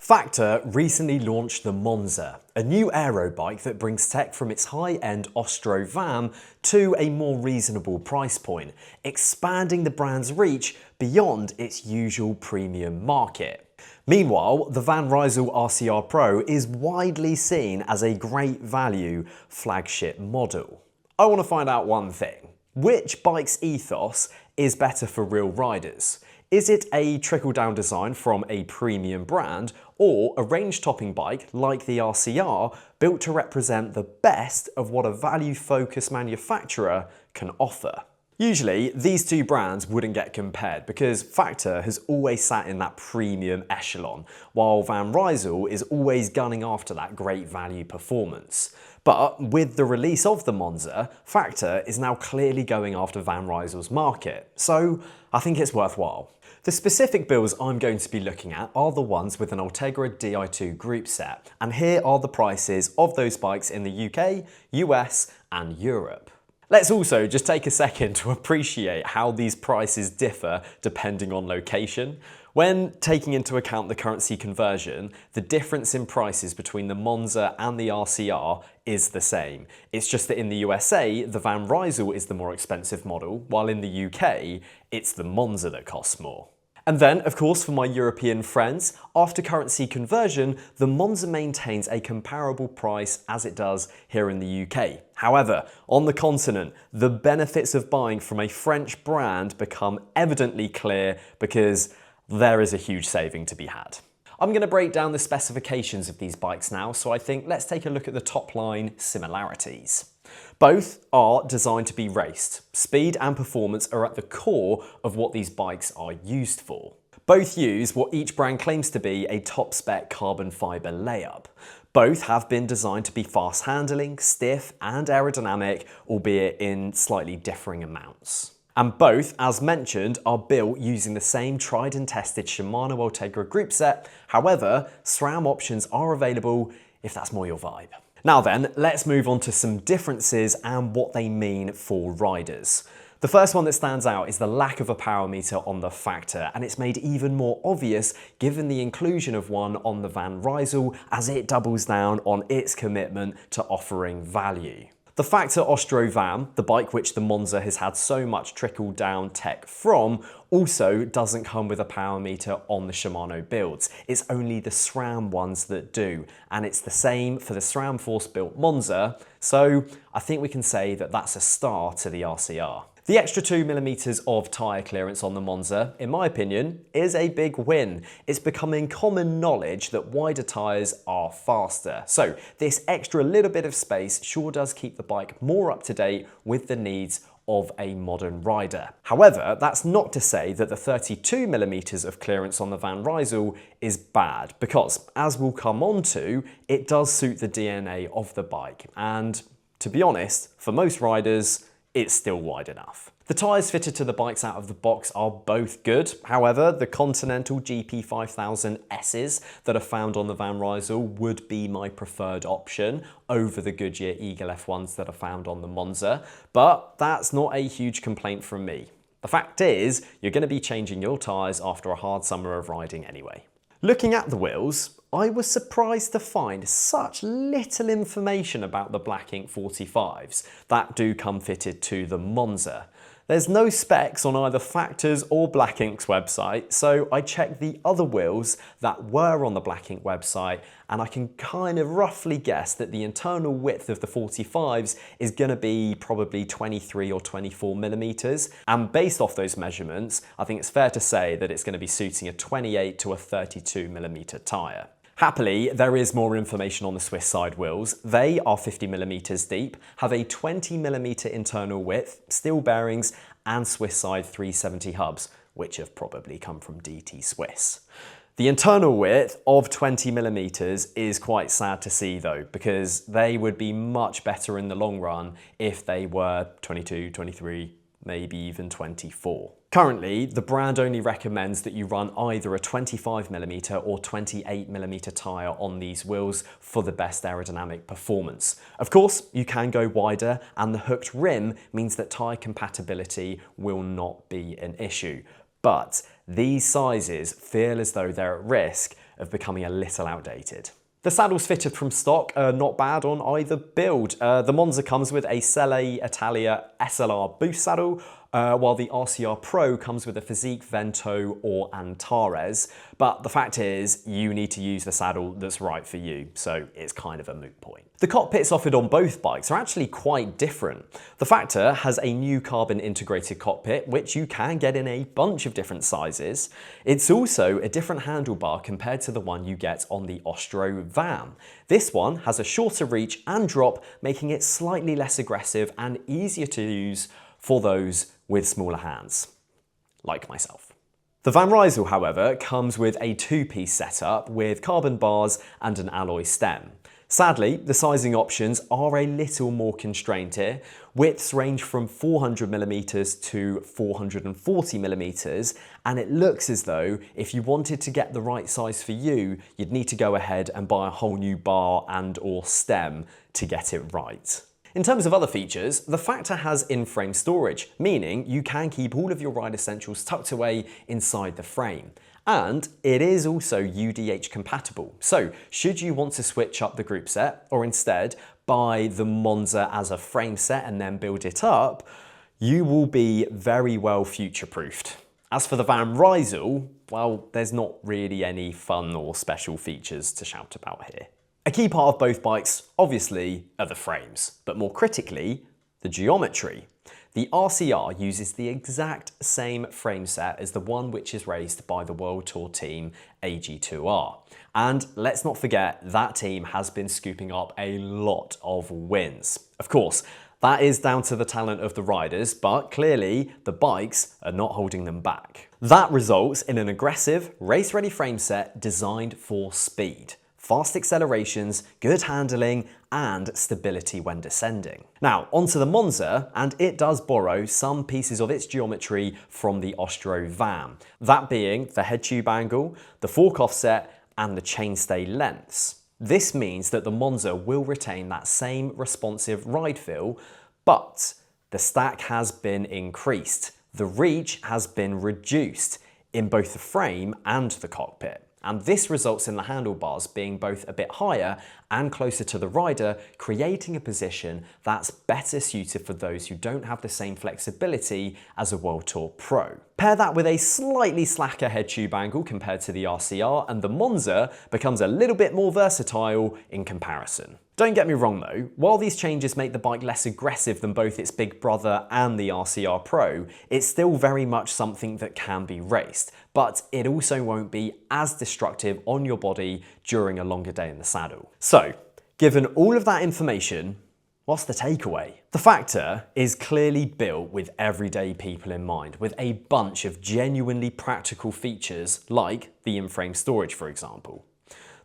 Factor recently launched the Monza, a new aero bike that brings tech from its high-end Ostro van to a more reasonable price point, expanding the brand's reach beyond its usual premium market. Meanwhile, the van Rysel RCR Pro is widely seen as a great value flagship model. I want to find out one thing. Which bike's ethos is better for real riders? Is it a trickle-down design from a premium brand, or a range-topping bike like the RCR built to represent the best of what a value-focused manufacturer can offer? Usually, these two brands wouldn't get compared because Factor has always sat in that premium echelon, while Van Rysel is always gunning after that great value performance. But with the release of the Monza, Factor is now clearly going after Van Rysel's market, so I think it's worthwhile. The specific builds I'm going to be looking at are the ones with an Ultegra Di2 group set, and here are the prices of those bikes in the UK, US and Europe. Let's also just take a second to appreciate how these prices differ depending on location. When taking into account the currency conversion, the difference in prices between the Monza and the RCR is the same. It's just that in the USA, the Van Rysel is the more expensive model, while in the UK, it's the Monza that costs more. And then, of course, for my European friends, after currency conversion, the Monza maintains a comparable price as it does here in the UK. However, on the continent, the benefits of buying from a French brand become evidently clear because there is a huge saving to be had. I'm going to break down the specifications of these bikes now, so I think let's take a look at the top line similarities. Both are designed to be raced. Speed and performance are at the core of what these bikes are used for. Both use what each brand claims to be a top spec carbon fibre layup. Both have been designed to be fast handling, stiff and aerodynamic, albeit in slightly differing amounts. And both, as mentioned, are built using the same tried and tested Shimano Ultegra group set. However, SRAM options are available if that's more your vibe. Now then, let's move on to some differences and what they mean for riders. The first one that stands out is the lack of a power meter on the Factor, and it's made even more obvious given the inclusion of one on the Van Rysel as it doubles down on its commitment to offering value. The Factor Ostro Van, the bike which the Monza has had so much trickle-down tech from, also doesn't come with a power meter on the Shimano builds. It's only the SRAM ones that do, and it's the same for the SRAM Force-built Monza, so I think we can say that that's a star to the RCR. The extra 2mm of tyre clearance on the Monza, in my opinion, is a big win. It's becoming common knowledge that wider tyres are faster. So this extra little bit of space sure does keep the bike more up to date with the needs of a modern rider. However, that's not to say that the 32mm of clearance on the Van Rysel is bad, because as we'll come on to, it does suit the DNA of the bike. And to be honest, for most riders, it's still wide enough. The tyres fitted to the bikes out of the box are both good. However, the Continental GP5000Ss that are found on the Van Rysel would be my preferred option over the Goodyear Eagle F1s that are found on the Monza, but that's not a huge complaint from me. The fact is, you're going to be changing your tyres after a hard summer of riding anyway. Looking at the wheels, I was surprised to find such little information about the Black Ink 45s that do come fitted to the Monza. There's no specs on either Factor's or Black Ink's website, so I checked the other wheels that were on the Black Ink website, and I can kind of roughly guess that the internal width of the 45s is going to be probably 23 or 24mm, and based off those measurements, I think it's fair to say that it's going to be suiting a 28 to a 32mm tyre. Happily, there is more information on the Swiss side wheels. They are 50mm deep, have a 20mm internal width, steel bearings, and Swiss side 370 hubs, which have probably come from DT Swiss. The internal width of 20mm is quite sad to see though, because they would be much better in the long run if they were 22, 23, maybe even 24. Currently, the brand only recommends that you run either a 25mm or 28mm tyre on these wheels for the best aerodynamic performance. Of course, you can go wider, and the hooked rim means that tyre compatibility will not be an issue. But these sizes feel as though they're at risk of becoming a little outdated. The saddles fitted from stock are not bad on either build. The Monza comes with a Selle Italia SLR boost saddle, while the RCR Pro comes with a Physique Vento or Antares. But the fact is, you need to use the saddle that's right for you, so it's kind of a moot point. The cockpits offered on both bikes are actually quite different. The Factor has a new carbon integrated cockpit, which you can get in a bunch of different sizes. It's also a different handlebar compared to the one you get on the Ostro VAM. This one has a shorter reach and drop, making it slightly less aggressive and easier to use for those with smaller hands, like myself. The Van Rysel, however, comes with a two-piece setup with carbon bars and an alloy stem. Sadly, the sizing options are a little more constrained here. Widths range from 400mm to 440mm, and it looks as though if you wanted to get the right size for you, you'd need to go ahead and buy a whole new bar and or stem to get it right. In terms of other features, the Factor has in-frame storage, meaning you can keep all of your ride essentials tucked away inside the frame. And it is also UDH compatible, so should you want to switch up the group set, or instead buy the Monza as a frame set and then build it up, you will be very well future-proofed. As for the Van Rysel, well, there's not really any fun or special features to shout about here. A key part of both bikes, obviously, are the frames, but more critically, the geometry. The RCR uses the exact same frame set as the one which is raced by the World Tour team AG2R. And let's not forget, that team has been scooping up a lot of wins. Of course, that is down to the talent of the riders, but clearly the bikes are not holding them back. That results in an aggressive, race-ready frame set designed for speed. Fast accelerations, good handling, and stability when descending. Now, onto the Monza, and it does borrow some pieces of its geometry from the Ostro VAM, that being the head tube angle, the fork offset, and the chainstay lengths. This means that the Monza will retain that same responsive ride feel, but the stack has been increased. The reach has been reduced in both the frame and the cockpit. And this results in the handlebars being both a bit higher and closer to the rider, creating a position that's better suited for those who don't have the same flexibility as a World Tour Pro. Pair that with a slightly slacker head tube angle compared to the RCR, and the Monza becomes a little bit more versatile in comparison. Don't get me wrong though, while these changes make the bike less aggressive than both its big brother and the RCR Pro, it's still very much something that can be raced, but it also won't be as destructive on your body during a longer day in the saddle. So, given all of that information, what's the takeaway? The Factor is clearly built with everyday people in mind, with a bunch of genuinely practical features like the in-frame storage, for example.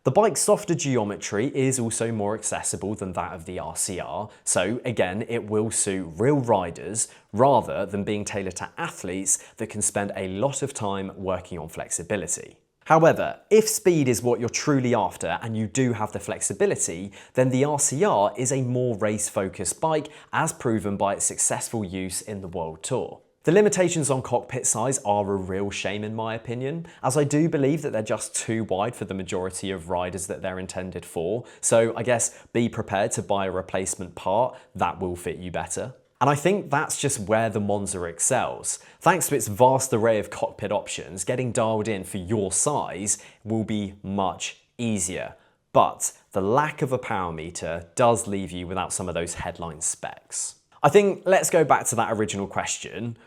The bike's softer geometry is also more accessible than that of the RCR, so again, it will suit real riders rather than being tailored to athletes that can spend a lot of time working on flexibility. However, if speed is what you're truly after and you do have the flexibility, then the RCR is a more race-focused bike, as proven by its successful use in the World Tour. The limitations on cockpit size are a real shame in my opinion, as I do believe that they're just too wide for the majority of riders that they're intended for, so I guess be prepared to buy a replacement part that will fit you better. And I think that's just where the Monza excels. Thanks to its vast array of cockpit options, getting dialed in for your size will be much easier. But the lack of a power meter does leave you without some of those headline specs. I think let's go back to that original question.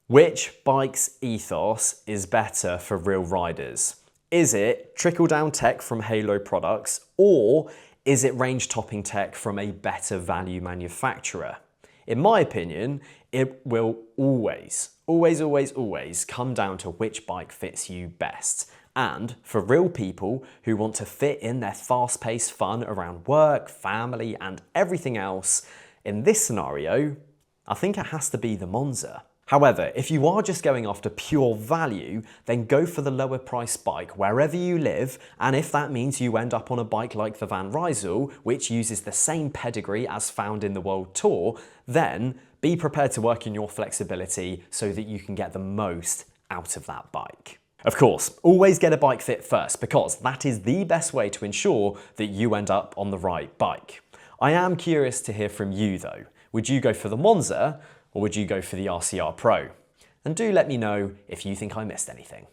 Which bike's ethos is better for real riders? Is it trickle-down tech from Halo products, or is it range-topping tech from a better value manufacturer? In my opinion, it will always come down to which bike fits you best. And for real people who want to fit in their fast-paced fun around work, family, and everything else, in this scenario, I think it has to be the Monza. However, if you are just going after pure value, then go for the lower price bike wherever you live, and if that means you end up on a bike like the Van Rysel, which uses the same pedigree as found in the World Tour, then be prepared to work in your flexibility so that you can get the most out of that bike. Of course, always get a bike fit first because that is the best way to ensure that you end up on the right bike. I am curious to hear from you though. Would you go for the Monza or would you go for the RCR Pro? And do let me know if you think I missed anything.